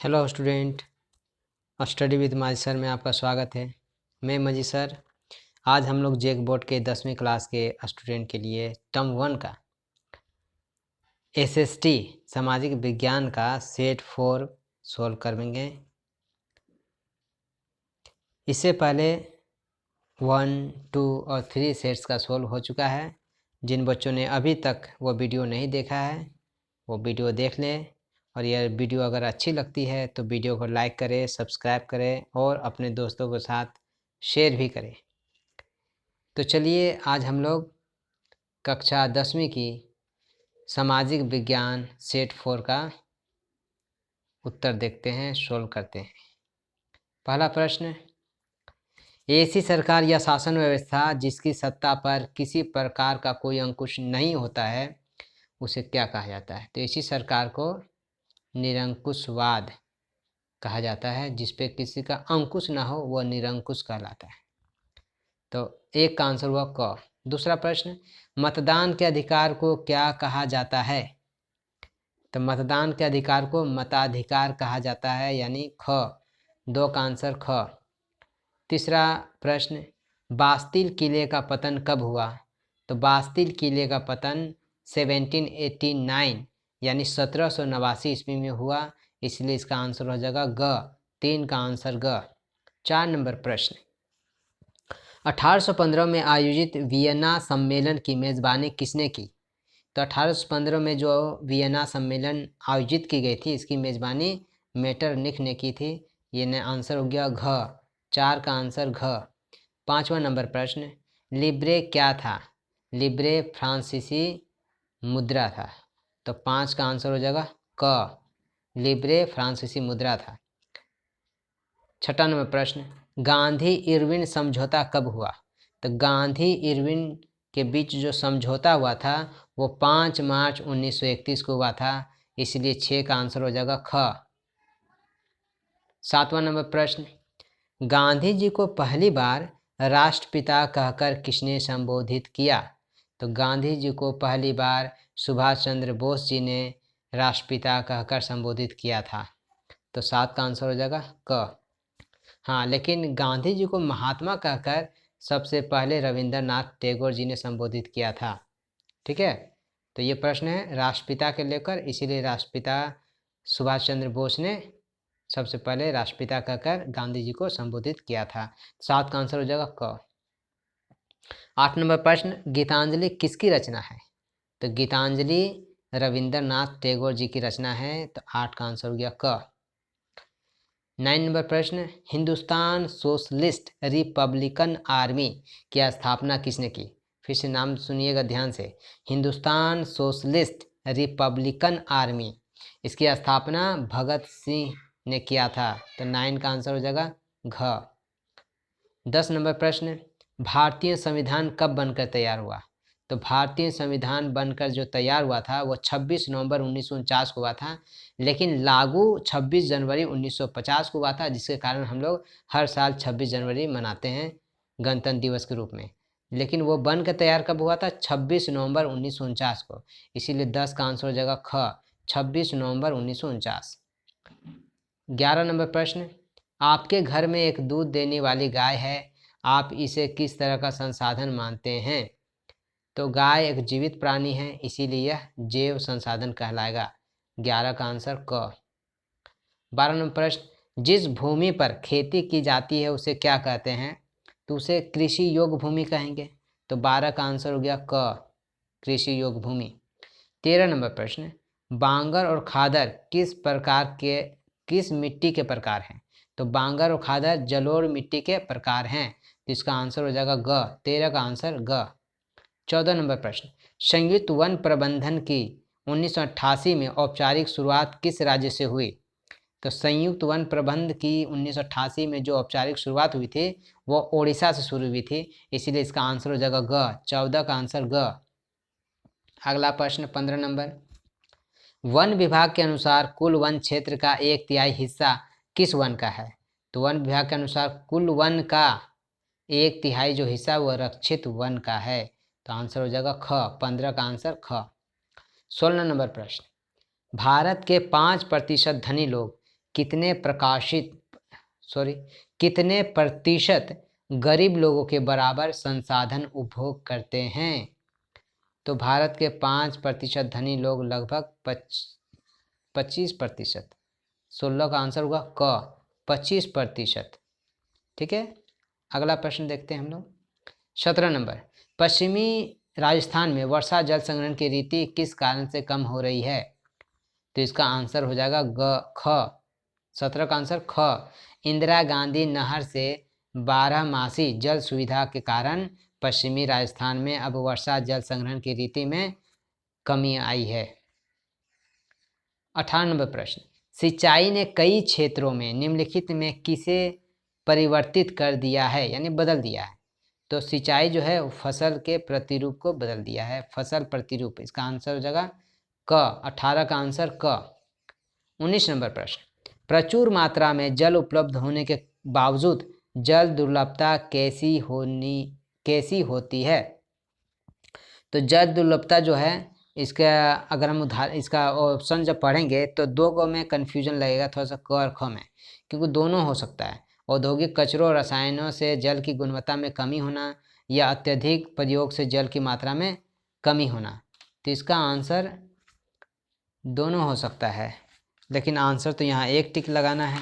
Hello student, study with माजी sir में आपका स्वागत है। मैं मजी सर। आज हम लोग जेक बोर्ड के 10वीं क्लास के स्टूडेंट के लिए टर्म 1 का एसएसटी सामाजिक विज्ञान का सेट 4 सोल्व करेंगे। इससे पहले 1, 2 और 3 सेट्स का सोल्व हो चुका है। जिन बच्चों ने अभी तक वो वीडियो नहीं देखा है वो वीडियो देख लें, और यह वीडियो अगर अच्छी लगती है तो वीडियो को लाइक करें, सब्सक्राइब करें और अपने दोस्तों के साथ शेयर भी करें। तो चलिए आज हम लोग कक्षा 10वीं की सामाजिक विज्ञान सेट 4 का उत्तर देखते हैं, सोल्व करते हैं। पहला प्रश्न, ऐसी सरकार या शासन व्यवस्था जिसकी सत्ता पर किसी प्रकार का कोई अंकुश नहीं होता है उसे क्या कहा जाता है? तो ऐसी सरकार को निरंकुशवाद कहा जाता है। जिस पे किसी का अंकुश ना हो वह निरंकुश कहलाता है। तो एक का आंसर हुआ क। दूसरा प्रश्न, मतदान के अधिकार को क्या कहा जाता है? तो मतदान के अधिकार को मताधिकार कहा जाता है, यानी ख। 2 का आंसर ख। तीसरा प्रश्न, बास्तिल किले का पतन कब हुआ? तो बास्तिल किले का पतन 1789 यानी 1789 ईस्वी में हुआ, इसलिए इसका आंसर हो जाएगा ग। 3 का आंसर ग। 4 नंबर प्रश्न, 1815 में आयोजित वियना सम्मेलन की मेज़बानी किसने की? तो 1815 में जो वियना सम्मेलन आयोजित की गई थी इसकी मेज़बानी मेटरनिख ने की थी। ये ने आंसर हो गया घ। 4 का आंसर घ। 5वां नंबर प्रश्न, लिब्रे क्या था? लिब्रे फ्रांसीसी मुद्रा था। तो 5 का आंसर हो जाएगा क। लिब्रे फ्रांसीसी मुद्रा था। 6वां नंबर प्रश्न, गांधी इरविन समझौता कब हुआ? तो गांधी इरविन के बीच जो समझौता हुआ था वो 5 मार्च 1931 को हुआ था, इसलिए 6 का आंसर हो जाएगा ख। 7वां नंबर प्रश्न, गांधी जी को पहली बार राष्ट्रपिता कहकर किसने संबोधित किया? तो गांधी जी को पहली बार सुभाष चंद्र बोस जी ने राष्ट्रपिता कहकर संबोधित किया था। तो 7 का आंसर हो जाएगा क। हाँ, लेकिन गांधी जी को महात्मा कहकर सबसे पहले रविंद्रनाथ टैगोर जी ने संबोधित किया था। ठीक है, तो ये प्रश्न है राष्ट्रपिता के लेकर, इसीलिए राष्ट्रपिता सुभाष चंद्र बोस ने सबसे पहले राष्ट्रपिता कहकर गांधी जी को संबोधित किया था। 7 का आंसर हो जाएगा क। 8 नंबर प्रश्न, गीतांजलि किसकी रचना है? तो गीतांजलि रविंद्रनाथ टैगोर जी की रचना है। तो 8 का आंसर हो गया क। 9 नंबर प्रश्न, हिंदुस्तान सोशलिस्ट रिपब्लिकन आर्मी की स्थापना किसने की? फिर से नाम सुनिएगा ध्यान से, हिंदुस्तान सोशलिस्ट रिपब्लिकन आर्मी, इसकी स्थापना भगत सिंह ने किया था। तो 9 का आंसर हो जाएगा घ। 10 नंबर प्रश्न, भारतीय संविधान कब बनकर तैयार हुआ? तो भारतीय संविधान बनकर जो तैयार हुआ था वो 26 नवंबर 1949 को हुआ था, लेकिन लागू 26 जनवरी 1950 को हुआ था, जिसके कारण हम लोग हर साल 26 जनवरी मनाते हैं गणतंत्र दिवस के रूप में। लेकिन वो बन कर तैयार कब हुआ था? 26 नवंबर 1949 को, इसीलिए 10 का आंसर हो जाएगा ख। 26 नवंबर 1949। 11 नंबर प्रश्न, आपके घर में एक दूध देने वाली गाय है, आप इसे किस तरह का संसाधन मानते हैं? तो गाय एक जीवित प्राणी है, इसीलिए यह जैव संसाधन कहलाएगा। 11 का आंसर क। 12 नंबर प्रश्न, जिस भूमि पर खेती की जाती है उसे क्या कहते हैं? तो उसे कृषि योग्य भूमि कहेंगे। तो 12 का आंसर हो गया क, कृषि योग्य भूमि। 13 नंबर प्रश्न, बांगर और खादर किस मिट्टी के प्रकार हैं? तो बांगर और खादर जलोढ़ मिट्टी के प्रकार हैं, तो इसका आंसर हो जाएगा ग। 13 का आंसर ग। 14 नंबर प्रश्न, संयुक्त वन प्रबंधन की 1988 में औपचारिक शुरुआत किस राज्य से हुई? तो संयुक्त वन प्रबंध की 1988 में जो औपचारिक शुरुआत हुई थी वो ओडिशा से शुरू हुई थी, इसीलिए इसका आंसर हो जाएगा ग। 14 का आंसर ग। अगला प्रश्न 15 नंबर, वन विभाग के अनुसार कुल वन क्षेत्र का 1/3 हिस्सा किस वन का है? तो वन विभाग के अनुसार कुल वन का 1/3 जो हिस्सा वह रक्षित वन का है, तो आंसर हो जाएगा ख। 15 का आंसर ख। 16 नंबर प्रश्न, भारत के 5% धनी लोग कितने प्रतिशत गरीब लोगों के बराबर संसाधन उपभोग करते हैं? तो भारत के 5% धनी लोग लगभग 25%। 16 का आंसर होगा क, 25%। ठीक है, अगला प्रश्न देखते हैं हम लोग। 17 नंबर, पश्चिमी राजस्थान में वर्षा जल संग्रहण की रीति किस कारण से कम हो रही है? तो इसका आंसर हो जाएगा ख। 17 का आंसर ख। इंदिरा गांधी नहर से 12मासी जल सुविधा के कारण पश्चिमी राजस्थान में अब वर्षा जल संग्रहण की रीति में कमी आई है। 18 नंबर प्रश्न, सिंचाई ने कई क्षेत्रों में निम्नलिखित में किसे परिवर्तित कर दिया है, यानी बदल दिया है? तो सिंचाई जो है फसल के प्रतिरूप को बदल दिया है, फसल प्रतिरूप। इसका आंसर हो जाएगा क। 18 का आंसर क। 19 नंबर प्रश्न, प्रचुर मात्रा में जल उपलब्ध होने के बावजूद जल दुर्लभता कैसी होती है? तो जल दुर्लभता जो है, इसका अगर हम इसका ऑप्शन जब पढ़ेंगे तो दो को में कन्फ्यूजन लगेगा थोड़ा सा, क और ख में, क्योंकि दोनों हो सकता है। औद्योगिक कचरों और रसायनों से जल की गुणवत्ता में कमी होना या अत्यधिक प्रयोग से जल की मात्रा में कमी होना। तो इसका आंसर दोनों हो सकता है, लेकिन आंसर तो यहाँ एक टिक लगाना है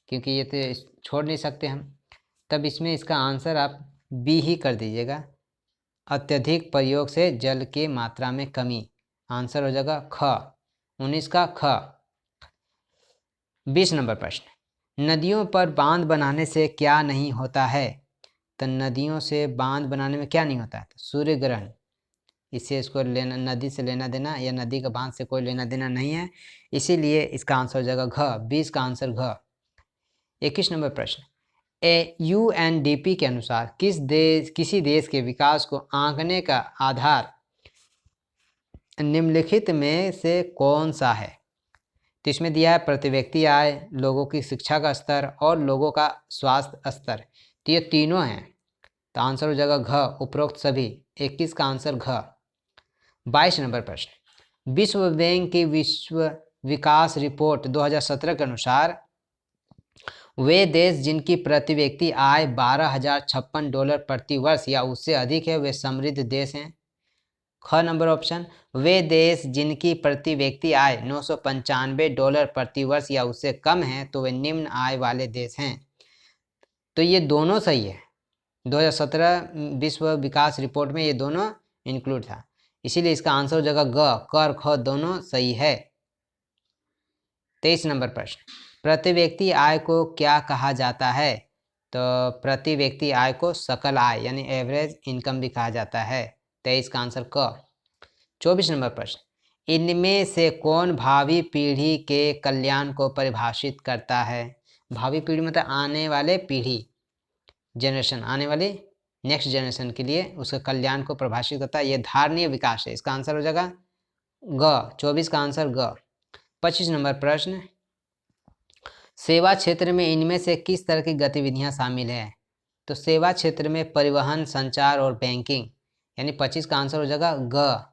क्योंकि ये तो छोड़ नहीं सकते हम। तब इसमें इसका आंसर आप बी ही कर दीजिएगा, अत्यधिक प्रयोग से जल की मात्रा में कमी। आंसर हो जाएगा ख। 19 का ख। 20 नंबर प्रश्न, नदियों पर बांध बनाने से क्या नहीं होता है? तो नदियों से बांध बनाने में क्या नहीं होता है? तो सूर्य ग्रहण। इससे इसको लेना, नदी से लेना देना या नदी का बांध से कोई लेना देना नहीं है, इसीलिए इसका आंसर हो जाएगा घ। 20 का आंसर घ। 21 नंबर प्रश्न, UNDP के अनुसार किसी देश के विकास को आंकने का आधार निम्नलिखित में से कौन सा है? तो इसमें दिया है प्रति व्यक्ति आय, लोगों की शिक्षा का स्तर और लोगों का स्वास्थ्य स्तर। तो ये तीनों हैं, तो आंसर हो जाएगा घ, उपरोक्त सभी। 21 का आंसर घ। 22 नंबर प्रश्न, विश्व बैंक की विश्व विकास रिपोर्ट 2017 के अनुसार वे देश जिनकी प्रति व्यक्ति आय $12,056 प्रति वर्ष या उससे अधिक है वे समृद्ध देश हैं। ख नंबर ऑप्शन, वे देश जिनकी प्रति व्यक्ति आय $995 प्रति वर्ष या उससे कम है तो वे निम्न आय वाले देश हैं। तो ये दोनों सही है, 2017 विश्व विकास रिपोर्ट में ये दोनों इंक्लूड था, इसीलिए इसका आंसर हो जाएगा ग। क और ख दोनों सही है। 23 नंबर प्रश्न, प्रति व्यक्ति आय को क्या कहा जाता है? तो प्रति व्यक्ति आय को सकल आय यानी एवरेज इनकम भी कहा जाता है। 23 का आंसर क। 24 नंबर प्रश्न, इनमें से कौन भावी पीढ़ी के कल्याण को परिभाषित करता है? भावी पीढ़ी मतलब आने वाले पीढ़ी, जनरेशन, आने वाली नेक्स्ट जनरेशन के लिए उसके कल्याण को परिभाषित करता है। ये धारणीय विकास है, इसका आंसर हो जाएगा ग। 24 का आंसर ग। 25 नंबर प्रश्न, सेवा क्षेत्र में इनमें से किस तरह की गतिविधियां शामिल है? तो सेवा क्षेत्र में परिवहन, संचार और बैंकिंग, यानी 25 का आंसर हो जाएगा ग।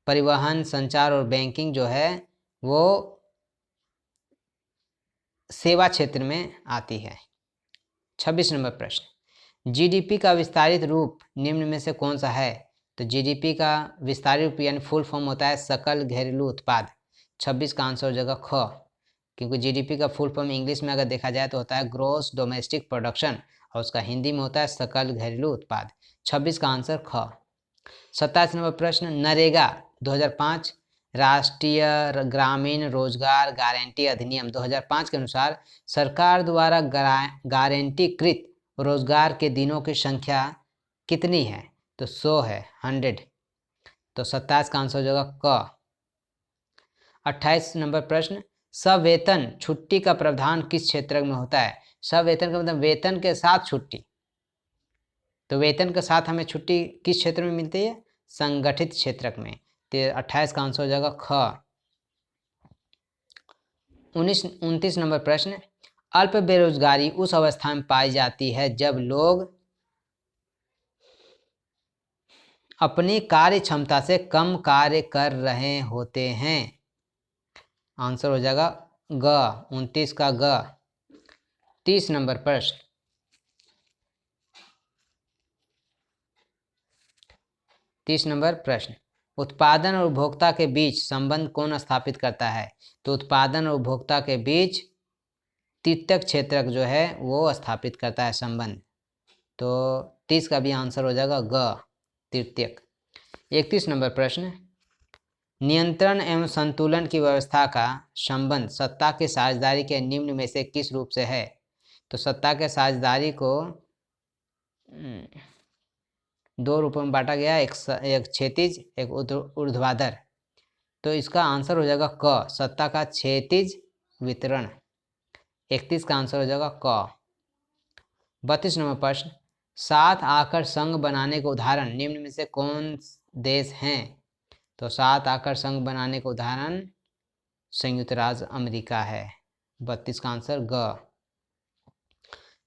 परिवहन, संचार और बैंकिंग जो है वो सेवा क्षेत्र में आती है। 26 नंबर प्रश्न, जीडीपी का विस्तारित रूप निम्न में से कौन सा है? तो जीडीपी का विस्तारित रूप यानी फुल फॉर्म होता है सकल घरेलू उत्पाद। 26 का आंसर हो जाएगा ख, क्योंकि जीडीपी का फुल फॉर्म इंग्लिश में अगर देखा जाए तो होता है ग्रॉस डोमेस्टिक प्रोडक्शन और उसका हिंदी में होता है सकल घरेलू उत्पाद। 26 का आंसर ख। 27 नंबर प्रश्न, नरेगा 2005 राष्ट्रीय ग्रामीण रोजगार गारंटी अधिनियम 2005 के अनुसार सरकार द्वारा गारंटीकृत रोजगार के दिनों की संख्या कितनी है? तो 100 है, 100। तो 27 का आंसर हो जाएगा क। 28 नंबर प्रश्न, सवेतन छुट्टी का प्रावधान किस क्षेत्र में होता है? सवेतन का मतलब वेतन के साथ छुट्टी, तो वेतन के साथ हमें छुट्टी किस क्षेत्र में मिलती है? संगठित क्षेत्र में। तो 28 का आंसर हो जाएगा ख। 29 नंबर प्रश्न, अल्प बेरोजगारी उस अवस्था में पाई जाती है जब लोग अपनी कार्य क्षमता से कम कार्य कर रहे होते हैं। आंसर हो जाएगा ग, 29 का ग। 30 नंबर प्रश्न, 30 नंबर प्रश्न, उत्पादन और उपभोक्ता के बीच संबंध कौन स्थापित करता है? तो उत्पादन और उपभोक्ता के बीच तृतीयक क्षेत्रक जो है वो स्थापित करता है संबंध। तो 30 का भी आंसर हो जाएगा ग, तृतीयक। 31 नंबर प्रश्न, नियंत्रण एवं संतुलन की व्यवस्था का संबंध सत्ता की साझेदारी के निम्न में से किस रूप से है? तो सत्ता के साझेदारी को दो रूपों में बांटा गया, एक क्षैतिज, एक ऊर्ध्वाधर। तो इसका आंसर हो जाएगा क, सत्ता का क्षैतिज वितरण। 31 का आंसर हो जाएगा क। 32 नंबर प्रश्न, 7 आकर संघ बनाने के उदाहरण निम्न में से कौन देश हैं? तो 7 आकर संघ बनाने के उदाहरण संयुक्त राज्य अमेरिका है। 32 का आंसर ग।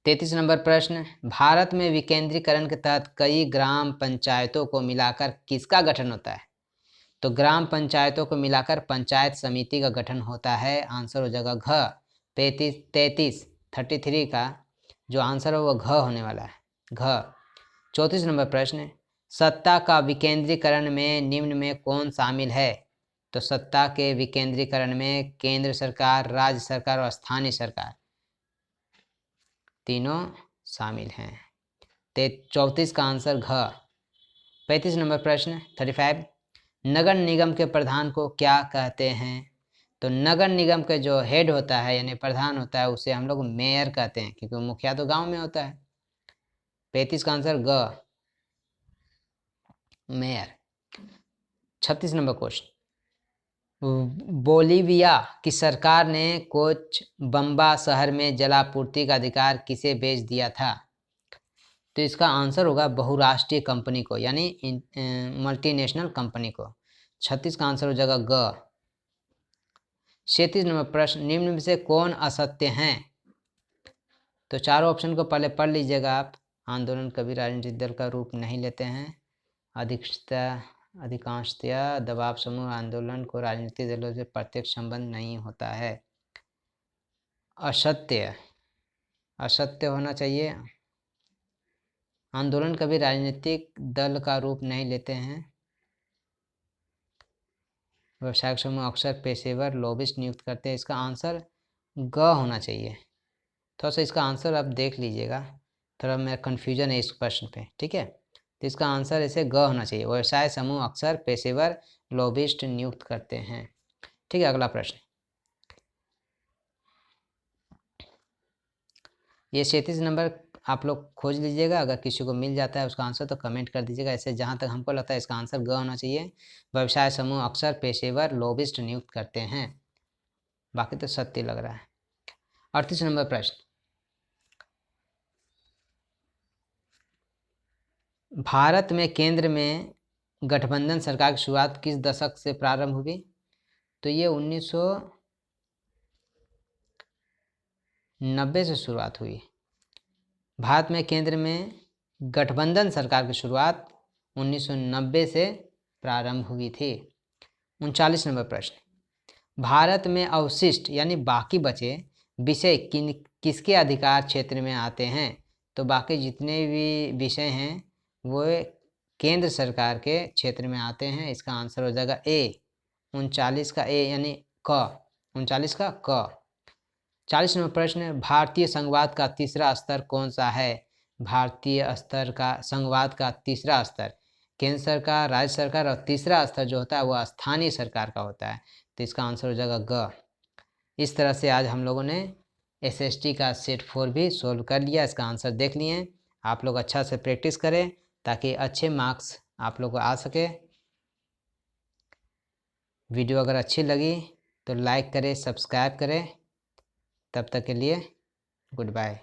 33 नंबर प्रश्न, भारत में विकेंद्रीकरण के तहत कई ग्राम पंचायतों को मिलाकर किसका गठन होता है? तो ग्राम पंचायतों को मिलाकर पंचायत समिति का गठन होता है। आंसर हो जाएगा घ। 33 का जो आंसर है वो घ होने वाला है, घ। 34 नंबर प्रश्न, सत्ता का विकेंद्रीकरण में निम्न में कौन शामिल है? तो सत्ता के विकेंद्रीकरण में केंद्र सरकार, राज्य सरकार और स्थानीय सरकार तीनों शामिल हैं। 34 का आंसर घ। 35 नंबर प्रश्न 35, नगर निगम के प्रधान को क्या कहते हैं? तो नगर निगम के जो हेड होता है यानी प्रधान होता है उसे हम लोग मेयर कहते हैं, क्योंकि मुखिया तो गांव में होता है। 35 का आंसर ग, मेयर। 36 नंबर क्वेश्चन, बोलीविया की सरकार ने कोचबम्बा शहर में जलापूर्ति का अधिकार किसे बेच दिया था? तो इसका आंसर होगा बहुराष्ट्रीय कंपनी को, यानी मल्टीनेशनल कंपनी को। 36 का आंसर हो जाएगा ग। 37 नंबर प्रश्न, निम्न में से कौन असत्य हैं? तो चारों ऑप्शन को पहले पढ़ लीजिएगा आप। आंदोलन कभी राजनीतिक दल का रूप नहीं लेते हैं। अधिकांशतया दबाव समूह आंदोलन को राजनीतिक दलों से प्रत्यक्ष संबंध नहीं होता है। असत्य, असत्य होना चाहिए। आंदोलन कभी राजनीतिक दल का रूप नहीं लेते हैं। व्यवसायिक समूह अक्सर पेशेवर लॉबिस्ट नियुक्त करते हैं। इसका आंसर ग होना चाहिए। थोड़ा सा इसका आंसर आप देख लीजिएगा, थोड़ा मेरा कन्फ्यूजन है इस प्रश्न पे, ठीक है। तो इसका आंसर ऐसे ग होना चाहिए, व्यवसाय समूह अक्सर पेशेवर लॉबिस्ट नियुक्त करते हैं। ठीक है, अगला प्रश्न, ये 37 नंबर आप लोग खोज लीजिएगा। अगर किसी को मिल जाता है उसका आंसर तो कमेंट कर दीजिएगा। ऐसे जहाँ तक हमको लगता है इसका आंसर ग होना चाहिए, व्यवसाय समूह अक्सर पेशेवर लॉबिस्ट नियुक्त करते हैं। बाकी तो सत्य लग रहा है। 38 नंबर प्रश्न, भारत में केंद्र में गठबंधन सरकार की शुरुआत किस दशक से प्रारंभ हुई? तो ये 1990 से शुरुआत हुई। भारत में केंद्र में गठबंधन सरकार की शुरुआत 1990 से प्रारंभ हुई थी। 39 नंबर प्रश्न, भारत में अवशिष्ट यानी बाकी बचे विषय किसके अधिकार क्षेत्र में आते हैं? तो बाकी जितने भी विषय हैं वो केंद्र सरकार के क्षेत्र में आते हैं। इसका आंसर हो जाएगा ए, 39 का ए यानी क, 39 का क। 40 नंबर प्रश्न, भारतीय संघवाद का तीसरा स्तर कौन सा है? भारतीय स्तर का संघवाद का तीसरा स्तर केंद्र सरकार, राज्य सरकार और तीसरा स्तर जो होता है वह स्थानीय सरकार का होता है। तो इसका आंसर हो जाएगा ग। इस तरह से आज हम लोगों ने एसएसटी का सेट 4 भी सोल्व कर लिया। इसका आंसर देख लिए। आप लोग अच्छा से प्रैक्टिस करें ताकि अच्छे मार्क्स आप लोग को आ सके। वीडियो अगर अच्छी लगी तो लाइक करें, सब्सक्राइब करें। तब तक के लिए गुड बाय।